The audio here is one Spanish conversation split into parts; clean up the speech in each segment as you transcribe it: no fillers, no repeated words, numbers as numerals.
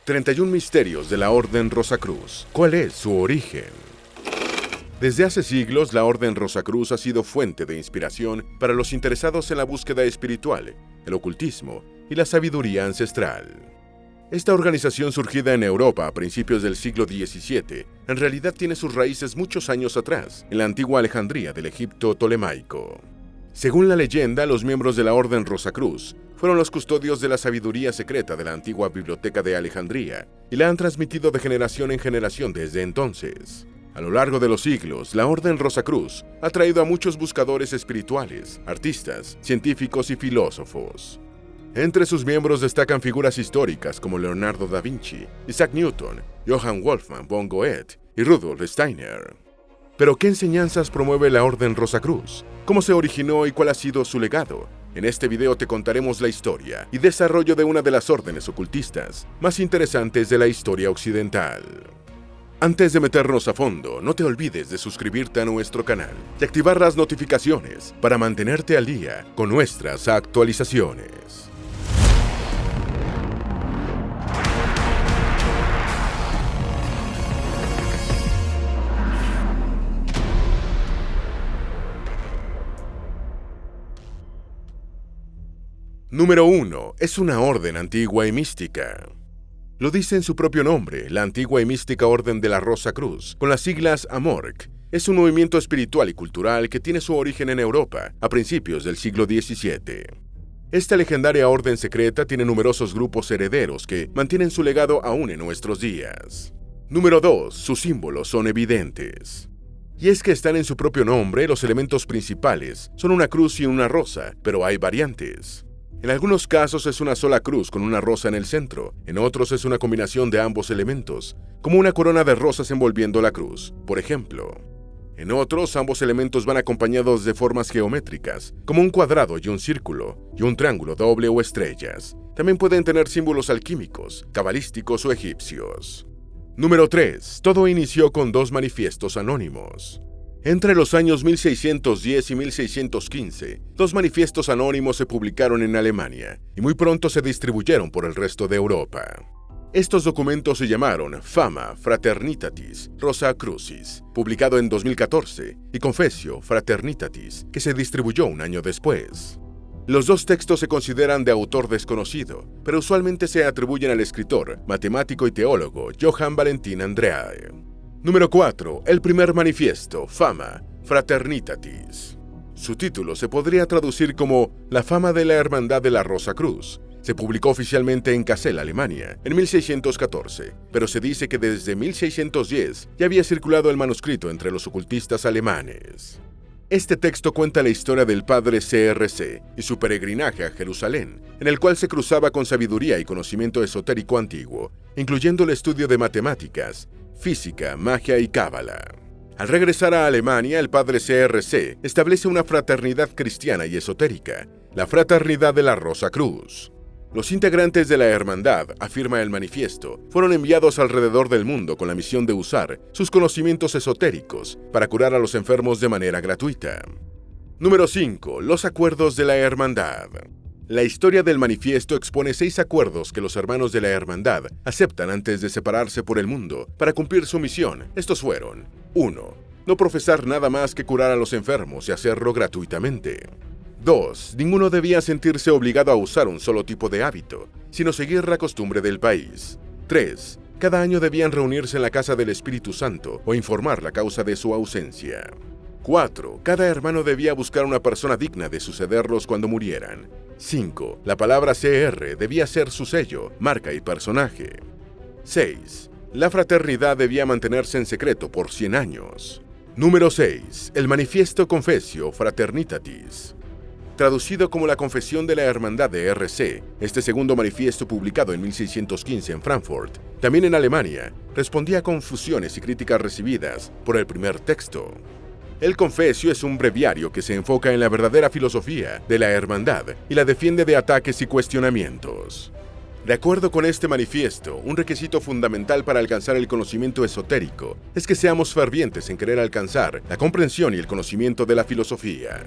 31 misterios de la Orden Rosacruz. ¿Cuál es su origen? Desde hace siglos, la Orden Rosacruz ha sido fuente de inspiración para los interesados en la búsqueda espiritual, el ocultismo y la sabiduría ancestral. Esta organización, surgida en Europa a principios del siglo XVII, en realidad tiene sus raíces muchos años atrás, en la antigua Alejandría del Egipto tolemaico. Según la leyenda, los miembros de la Orden Rosacruz fueron los custodios de la sabiduría secreta de la antigua biblioteca de Alejandría y la han transmitido de generación en generación desde entonces. A lo largo de los siglos, la Orden Rosacruz ha traído a muchos buscadores espirituales, artistas, científicos y filósofos. Entre sus miembros destacan figuras históricas como Leonardo da Vinci, Isaac Newton, Johann Wolfgang von Goethe y Rudolf Steiner. Pero, ¿qué enseñanzas promueve la Orden Rosacruz? ¿Cómo se originó y cuál ha sido su legado? En este video te contaremos la historia y desarrollo de una de las órdenes ocultistas más interesantes de la historia occidental. Antes de meternos a fondo, no te olvides de suscribirte a nuestro canal y activar las notificaciones para mantenerte al día con nuestras actualizaciones. Número 1. Es una orden antigua y mística. Lo dice en su propio nombre, la antigua y mística Orden de la Rosacruz, con las siglas AMORC. Es un movimiento espiritual y cultural que tiene su origen en Europa, a principios del siglo XVII. Esta legendaria orden secreta tiene numerosos grupos herederos que mantienen su legado aún en nuestros días. Número 2. Sus símbolos son evidentes. Y es que están en su propio nombre, los elementos principales son una cruz y una rosa, pero hay variantes. En algunos casos es una sola cruz con una rosa en el centro, en otros es una combinación de ambos elementos, como una corona de rosas envolviendo la cruz, por ejemplo. En otros, ambos elementos van acompañados de formas geométricas, como un cuadrado y un círculo, y un triángulo doble o estrellas. También pueden tener símbolos alquímicos, cabalísticos o egipcios. Número 3. Todo inició con 2 manifiestos anónimos. Entre los años 1610 y 1615, 2 manifiestos anónimos se publicaron en Alemania y muy pronto se distribuyeron por el resto de Europa. Estos documentos se llamaron Fama Fraternitatis Rosacrucis, publicado en 2014, y Confessio Fraternitatis, que se distribuyó un año después. Los 2 textos se consideran de autor desconocido, pero usualmente se atribuyen al escritor, matemático y teólogo Johann Valentin Andreae. Número 4. El primer manifiesto, Fama Fraternitatis. Su título se podría traducir como La fama de la Hermandad de la Rosacruz. Se publicó oficialmente en Kassel, Alemania, en 1614, pero se dice que desde 1610 ya había circulado el manuscrito entre los ocultistas alemanes. Este texto cuenta la historia del padre CRC y su peregrinaje a Jerusalén, en el cual se cruzaba con sabiduría y conocimiento esotérico antiguo, incluyendo el estudio de matemáticas, física, magia y cábala. Al regresar a Alemania, el padre CRC establece una fraternidad cristiana y esotérica, la Fraternidad de la Rosacruz. Los integrantes de la hermandad, afirma el manifiesto, fueron enviados alrededor del mundo con la misión de usar sus conocimientos esotéricos para curar a los enfermos de manera gratuita. Número 5. Los acuerdos de la hermandad. La historia del manifiesto expone 6 acuerdos que los hermanos de la hermandad aceptan antes de separarse por el mundo para cumplir su misión. Estos fueron: 1. No profesar nada más que curar a los enfermos y hacerlo gratuitamente. 2. Ninguno debía sentirse obligado a usar un solo tipo de hábito, sino seguir la costumbre del país. 3. Cada año debían reunirse en la casa del Espíritu Santo o informar la causa de su ausencia. 4. Cada hermano debía buscar una persona digna de sucederlos cuando murieran. 5. La palabra CR debía ser su sello, marca y personaje. 6. La fraternidad debía mantenerse en secreto por 100 años. Número 6. El manifiesto Confessio Fraternitatis. Traducido como la Confesión de la Hermandad de RC, este segundo manifiesto, publicado en 1615 en Frankfurt, también en Alemania, respondía a confusiones y críticas recibidas por el primer texto. El Confessio es un breviario que se enfoca en la verdadera filosofía de la hermandad y la defiende de ataques y cuestionamientos. De acuerdo con este manifiesto, un requisito fundamental para alcanzar el conocimiento esotérico es que seamos fervientes en querer alcanzar la comprensión y el conocimiento de la filosofía.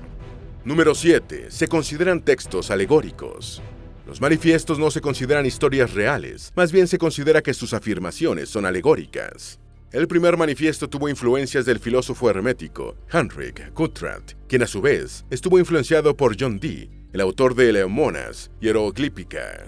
Número 7. Se consideran textos alegóricos. Los manifiestos no se consideran historias reales, más bien se considera que sus afirmaciones son alegóricas. El primer manifiesto tuvo influencias del filósofo hermético Heinrich Guttrat, quien a su vez estuvo influenciado por John Dee, el autor de Leomonas Hieroglífica.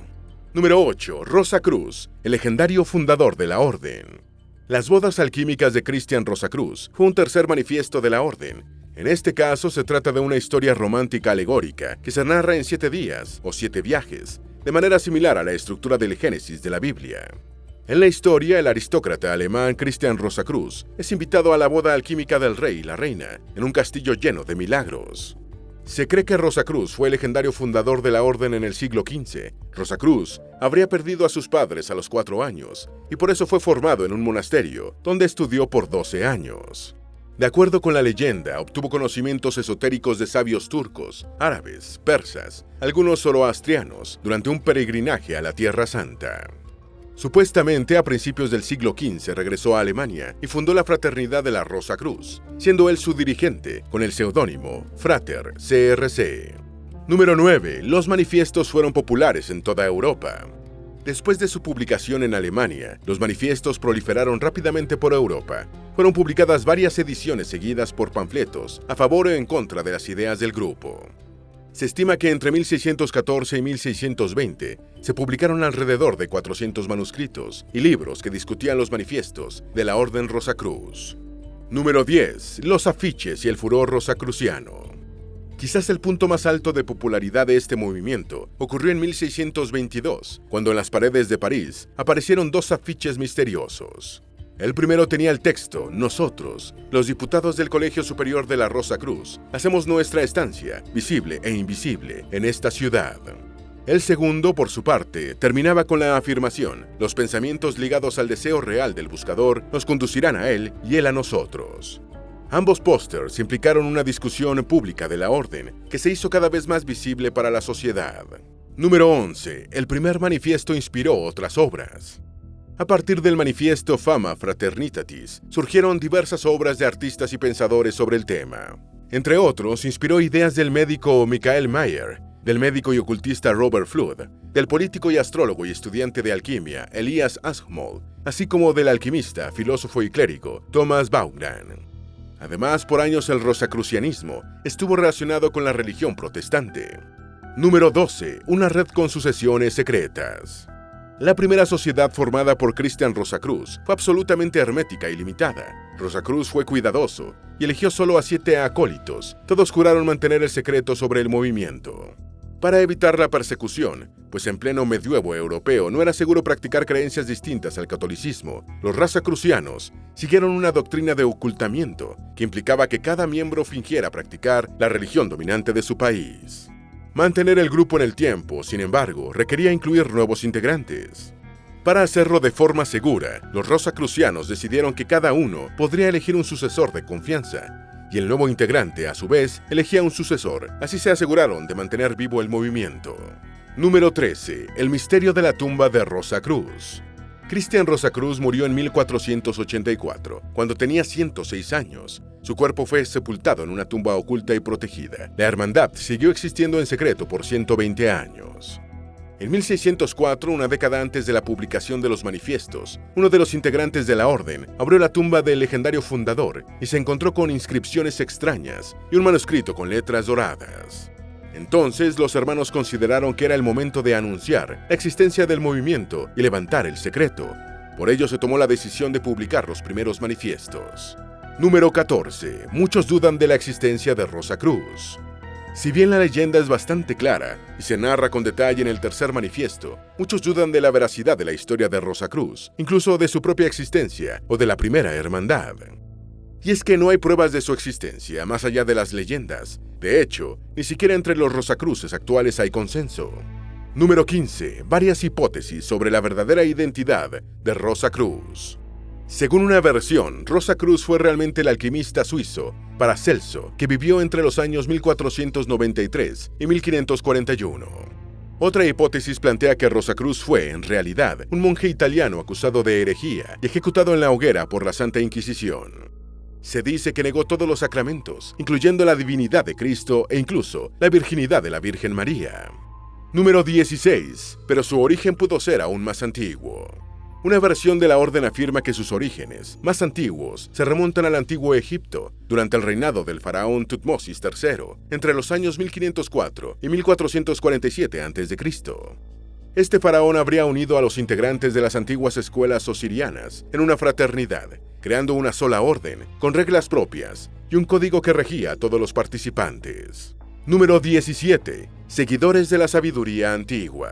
Número 8. Rosacruz, el legendario fundador de la Orden. Las bodas alquímicas de Christian Rosacruz fue un tercer manifiesto de la Orden. En este caso se trata de una historia romántica alegórica que se narra en 7 días o 7 viajes, de manera similar a la estructura del Génesis de la Biblia. En la historia, el aristócrata alemán Christian Rosacruz es invitado a la boda alquímica del rey y la reina, en un castillo lleno de milagros. Se cree que Rosacruz fue el legendario fundador de la orden en el siglo XV. Rosacruz habría perdido a sus padres a los 4 años, y por eso fue formado en un monasterio, donde estudió por 12 años. De acuerdo con la leyenda, obtuvo conocimientos esotéricos de sabios turcos, árabes, persas, algunos zoroastrianos, durante un peregrinaje a la Tierra Santa. Supuestamente, a principios del siglo XV regresó a Alemania y fundó la Fraternidad de la Rosa Cruz, siendo él su dirigente, con el seudónimo Frater CRC. Número 9. Los manifiestos fueron populares en toda Europa. Después de su publicación en Alemania, los manifiestos proliferaron rápidamente por Europa. Fueron publicadas varias ediciones seguidas por panfletos a favor o en contra de las ideas del grupo. Se estima que entre 1614 y 1620 se publicaron alrededor de 400 manuscritos y libros que discutían los manifiestos de la Orden Rosacruz. Número 10. Los afiches y el furor rosacruciano. Quizás el punto más alto de popularidad de este movimiento ocurrió en 1622, cuando en las paredes de París aparecieron 2 afiches misteriosos. El primero tenía el texto: nosotros, los diputados del Colegio Superior de la Rosa Cruz, hacemos nuestra estancia, visible e invisible, en esta ciudad. El segundo, por su parte, terminaba con la afirmación: los pensamientos ligados al deseo real del buscador nos conducirán a él y él a nosotros. Ambos pósters implicaron una discusión pública de la orden que se hizo cada vez más visible para la sociedad. Número 11. El primer manifiesto inspiró otras obras. A partir del manifiesto Fama Fraternitatis, surgieron diversas obras de artistas y pensadores sobre el tema. Entre otros, inspiró ideas del médico Michael Mayer, del médico y ocultista Robert Flood, del político y astrólogo y estudiante de alquimia Elias Aschmold, así como del alquimista, filósofo y clérigo Thomas Baumgarten. Además, por años el rosacrucianismo estuvo relacionado con la religión protestante. Número 12. Una red con sucesiones secretas. La primera sociedad formada por Christian Rosacruz fue absolutamente hermética y limitada. Rosacruz fue cuidadoso y eligió solo a 7 acólitos. Todos juraron mantener el secreto sobre el movimiento. Para evitar la persecución, pues en pleno medioevo europeo no era seguro practicar creencias distintas al catolicismo, los rosacrucianos siguieron una doctrina de ocultamiento que implicaba que cada miembro fingiera practicar la religión dominante de su país. Mantener el grupo en el tiempo, sin embargo, requería incluir nuevos integrantes. Para hacerlo de forma segura, los rosacrucianos decidieron que cada uno podría elegir un sucesor de confianza, y el nuevo integrante, a su vez, elegía un sucesor. Así se aseguraron de mantener vivo el movimiento. Número 13. El misterio de la tumba de Rosacruz. Christian Rosacruz murió en 1484, cuando tenía 106 años. Su cuerpo fue sepultado en una tumba oculta y protegida. La hermandad siguió existiendo en secreto por 120 años. En 1604, una década antes de la publicación de los manifiestos, uno de los integrantes de la orden abrió la tumba del legendario fundador y se encontró con inscripciones extrañas y un manuscrito con letras doradas. Entonces, los hermanos consideraron que era el momento de anunciar la existencia del movimiento y levantar el secreto. Por ello se tomó la decisión de publicar los primeros manifiestos. Número 14. Muchos dudan de la existencia de Rosacruz. Si bien la leyenda es bastante clara y se narra con detalle en el tercer manifiesto, muchos dudan de la veracidad de la historia de Rosacruz, incluso de su propia existencia o de la primera hermandad. Y es que no hay pruebas de su existencia más allá de las leyendas. De hecho, ni siquiera entre los Rosacruces actuales hay consenso. Número 15. Varias hipótesis sobre la verdadera identidad de Rosacruz. Según una versión, Rosacruz fue realmente el alquimista suizo Paracelso, que vivió entre los años 1493 y 1541. Otra hipótesis plantea que Rosacruz fue, en realidad, un monje italiano acusado de herejía y ejecutado en la hoguera por la Santa Inquisición. Se dice que negó todos los sacramentos, incluyendo la divinidad de Cristo e incluso la virginidad de la Virgen María. Número 16, pero su origen pudo ser aún más antiguo. Una versión de la orden afirma que sus orígenes, más antiguos, se remontan al antiguo Egipto, durante el reinado del faraón Tutmosis III, entre los años 1504 y 1447 a.C. Este faraón habría unido a los integrantes de las antiguas escuelas osirianas en una fraternidad, creando una sola orden, con reglas propias y un código que regía a todos los participantes. Número 17. Seguidores de la sabiduría antigua.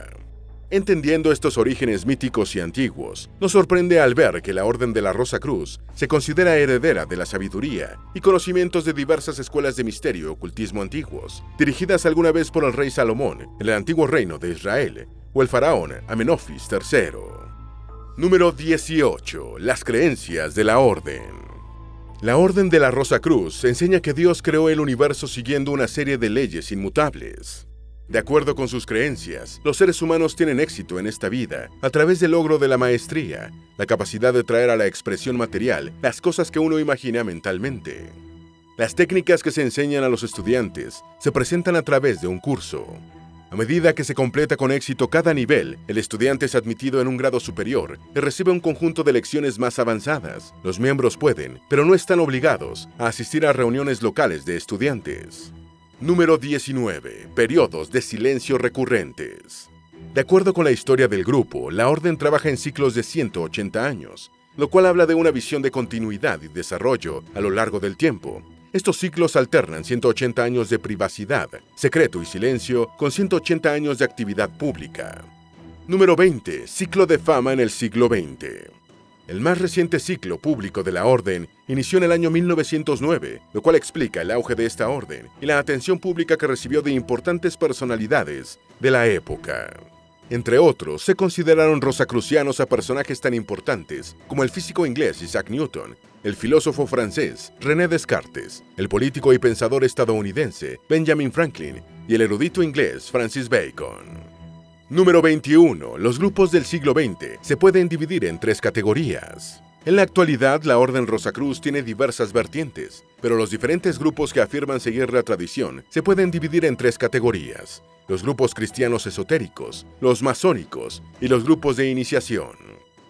Entendiendo estos orígenes míticos y antiguos, nos sorprende al ver que la Orden de la Rosa Cruz se considera heredera de la sabiduría y conocimientos de diversas escuelas de misterio y ocultismo antiguos, dirigidas alguna vez por el rey Salomón en el antiguo reino de Israel, o el faraón Amenofis III. Número 18. Las creencias de la Orden. La Orden de la Rosa Cruz enseña que Dios creó el universo siguiendo una serie de leyes inmutables. De acuerdo con sus creencias, los seres humanos tienen éxito en esta vida a través del logro de la maestría, la capacidad de traer a la expresión material las cosas que uno imagina mentalmente. Las técnicas que se enseñan a los estudiantes se presentan a través de un curso. A medida que se completa con éxito cada nivel, el estudiante es admitido en un grado superior y recibe un conjunto de lecciones más avanzadas. Los miembros pueden, pero no están obligados, a asistir a reuniones locales de estudiantes. Número 19. Periodos de silencio recurrentes. De acuerdo con la historia del grupo, la Orden trabaja en ciclos de 180 años, lo cual habla de una visión de continuidad y desarrollo a lo largo del tiempo. Estos ciclos alternan 180 años de privacidad, secreto y silencio con 180 años de actividad pública. Número 20. Ciclo de fama en el siglo XX. El más reciente ciclo público de la Orden inició en el año 1909, lo cual explica el auge de esta orden y la atención pública que recibió de importantes personalidades de la época. Entre otros, se consideraron rosacrucianos a personajes tan importantes como el físico inglés Isaac Newton, el filósofo francés René Descartes, el político y pensador estadounidense Benjamin Franklin y el erudito inglés Francis Bacon. Número 21. Los grupos del siglo XX se pueden dividir en 3 categorías. En la actualidad, la Orden Rosacruz tiene diversas vertientes, pero los diferentes grupos que afirman seguir la tradición se pueden dividir en 3 categorías: los grupos cristianos esotéricos, los masónicos y los grupos de iniciación.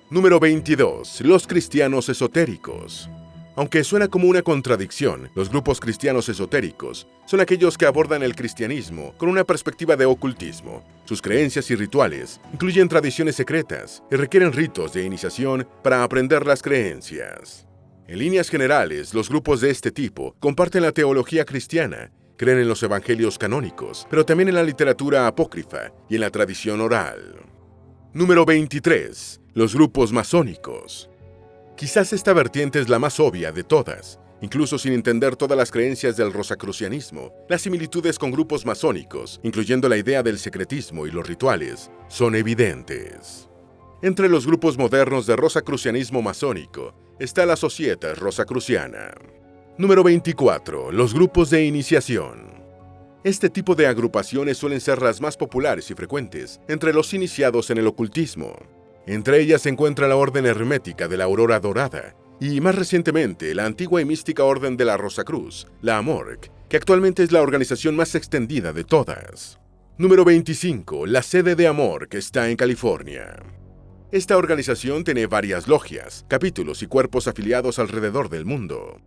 Número 22. Los cristianos esotéricos. Aunque suena como una contradicción, los grupos cristianos esotéricos son aquellos que abordan el cristianismo con una perspectiva de ocultismo. Sus creencias y rituales incluyen tradiciones secretas y requieren ritos de iniciación para aprender las creencias. En líneas generales, los grupos de este tipo comparten la teología cristiana, creen en los evangelios canónicos, pero también en la literatura apócrifa y en la tradición oral. Número 23. Los grupos masónicos. Quizás esta vertiente es la más obvia de todas. Incluso sin entender todas las creencias del rosacrucianismo, las similitudes con grupos masónicos, incluyendo la idea del secretismo y los rituales, son evidentes. Entre los grupos modernos de rosacrucianismo masónico está la Societas Rosacruciana. Número 24. Los grupos de iniciación. Este tipo de agrupaciones suelen ser las más populares y frecuentes entre los iniciados en el ocultismo. Entre ellas se encuentra la Orden Hermética de la Aurora Dorada y, más recientemente, la antigua y mística Orden de la Rosa Cruz, la AMORC, que actualmente es la organización más extendida de todas. Número 25. La sede de AMORC está en California. Esta organización tiene varias logias, capítulos y cuerpos afiliados alrededor del mundo.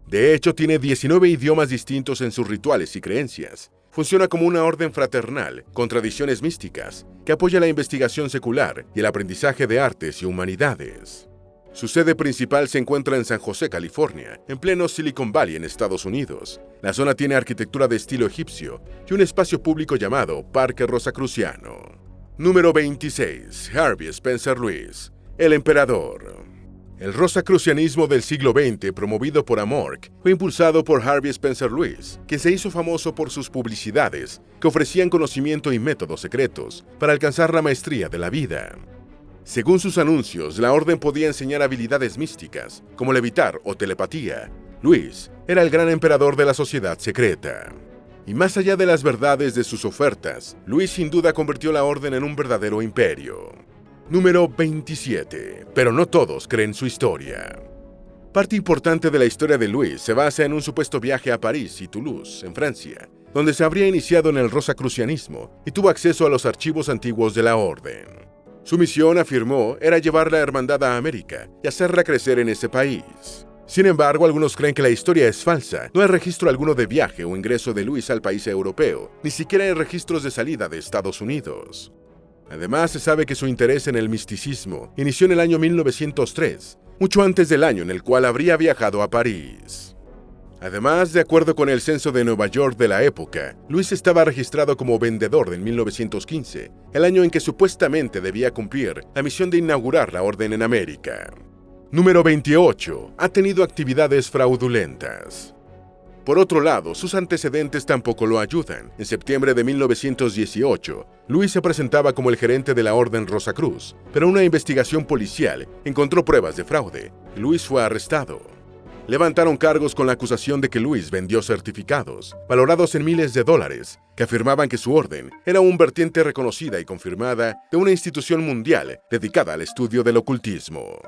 De hecho, tiene 19 idiomas distintos en sus rituales y creencias. Funciona como una orden fraternal, con tradiciones místicas, que apoya la investigación secular y el aprendizaje de artes y humanidades. Su sede principal se encuentra en San José, California, en pleno Silicon Valley en Estados Unidos. La zona tiene arquitectura de estilo egipcio y un espacio público llamado Parque Rosacruciano. Número 26. Harvey Spencer Lewis, el emperador. El rosacrucianismo del siglo XX, promovido por AMORC, fue impulsado por Harvey Spencer Lewis, quien se hizo famoso por sus publicidades, que ofrecían conocimiento y métodos secretos para alcanzar la maestría de la vida. Según sus anuncios, la orden podía enseñar habilidades místicas, como levitar o telepatía. Lewis era el gran emperador de la sociedad secreta. Y más allá de las verdades de sus ofertas, Lewis sin duda convirtió la orden en un verdadero imperio. Número 27. Pero no todos creen su historia. Parte importante de la historia de Lewis se basa en un supuesto viaje a París y Toulouse, en Francia, donde se habría iniciado en el rosacrucianismo y tuvo acceso a los archivos antiguos de la orden. Su misión, afirmó, era llevar la hermandad a América y hacerla crecer en ese país. Sin embargo, algunos creen que la historia es falsa. No hay registro alguno de viaje o ingreso de Luis al país europeo, ni siquiera hay registros de salida de Estados Unidos. Además, se sabe que su interés en el misticismo inició en el año 1903, mucho antes del año en el cual habría viajado a París. Además, de acuerdo con el censo de Nueva York de la época, Luis estaba registrado como vendedor en 1915, el año en que supuestamente debía cumplir la misión de inaugurar la orden en América. Número 28. Ha tenido actividades fraudulentas. Por otro lado, sus antecedentes tampoco lo ayudan. En septiembre de 1918, Luis se presentaba como el gerente de la Orden Rosacruz, pero una investigación policial encontró pruebas de fraude y Luis fue arrestado. Levantaron cargos con la acusación de que Luis vendió certificados, valorados en miles de dólares, que afirmaban que su orden era una vertiente reconocida y confirmada de una institución mundial dedicada al estudio del ocultismo.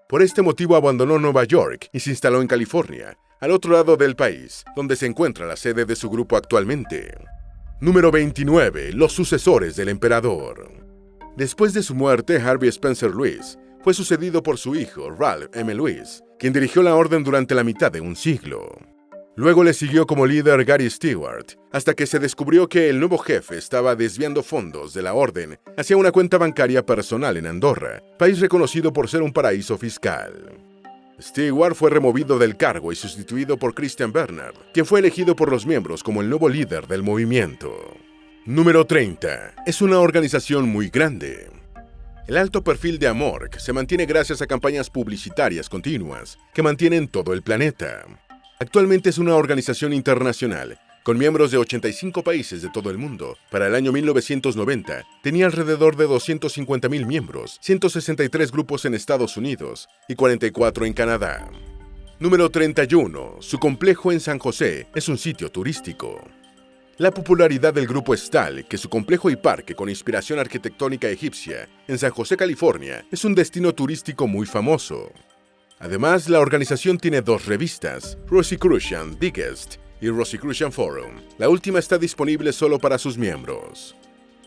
Por este motivo abandonó Nueva York y se instaló en California, al otro lado del país, donde se encuentra la sede de su grupo actualmente. Número 29. Los sucesores del emperador. Después de su muerte, Harvey Spencer Luis fue sucedido por su hijo, Ralph M. Luis, quien dirigió la orden durante la mitad de un siglo. Luego le siguió como líder Gary Stewart, hasta que se descubrió que el nuevo jefe estaba desviando fondos de la orden hacia una cuenta bancaria personal en Andorra, país reconocido por ser un paraíso fiscal. Stewart fue removido del cargo y sustituido por Christian Bernard, quien fue elegido por los miembros como el nuevo líder del movimiento. Número 30. Es una organización muy grande. El alto perfil de Amorc se mantiene gracias a campañas publicitarias continuas que mantienen todo el planeta. Actualmente es una organización internacional, con miembros de 85 países de todo el mundo. Para el año 1990, tenía alrededor de 250,000 miembros, 163 grupos en Estados Unidos y 44 en Canadá. Número 31. Su complejo en San José es un sitio turístico. La popularidad del grupo es tal que su complejo y parque con inspiración arquitectónica egipcia en San José, California, es un destino turístico muy famoso. Además, la organización tiene 2 revistas, Rosicrucian Digest y Rosicrucian Forum. La última está disponible solo para sus miembros.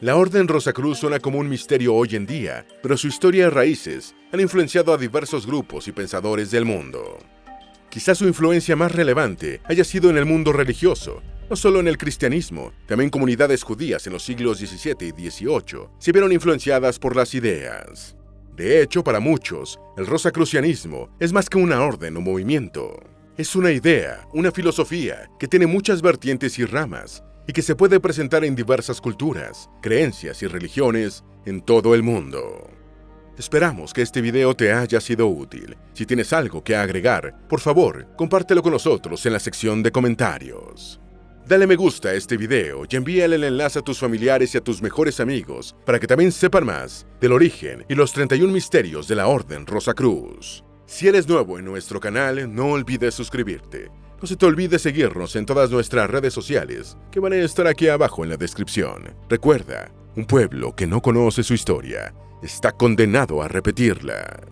La Orden Rosacruz suena como un misterio hoy en día, pero su historia y raíces han influenciado a diversos grupos y pensadores del mundo. Quizás su influencia más relevante haya sido en el mundo religioso, no solo en el cristianismo, también comunidades judías en los siglos XVII y XVIII se vieron influenciadas por las ideas. De hecho, para muchos, el rosacrucianismo es más que una orden o movimiento. Es una idea, una filosofía que tiene muchas vertientes y ramas y que se puede presentar en diversas culturas, creencias y religiones en todo el mundo. Esperamos que este video te haya sido útil. Si tienes algo que agregar, por favor, compártelo con nosotros en la sección de comentarios. Dale me gusta a este video y envíale el enlace a tus familiares y a tus mejores amigos para que también sepan más del origen y los 31 misterios de la Orden Rosacruz. Si eres nuevo en nuestro canal, no olvides suscribirte. No se te olvide seguirnos en todas nuestras redes sociales, que van a estar aquí abajo en la descripción. Recuerda, un pueblo que no conoce su historia está condenado a repetirla.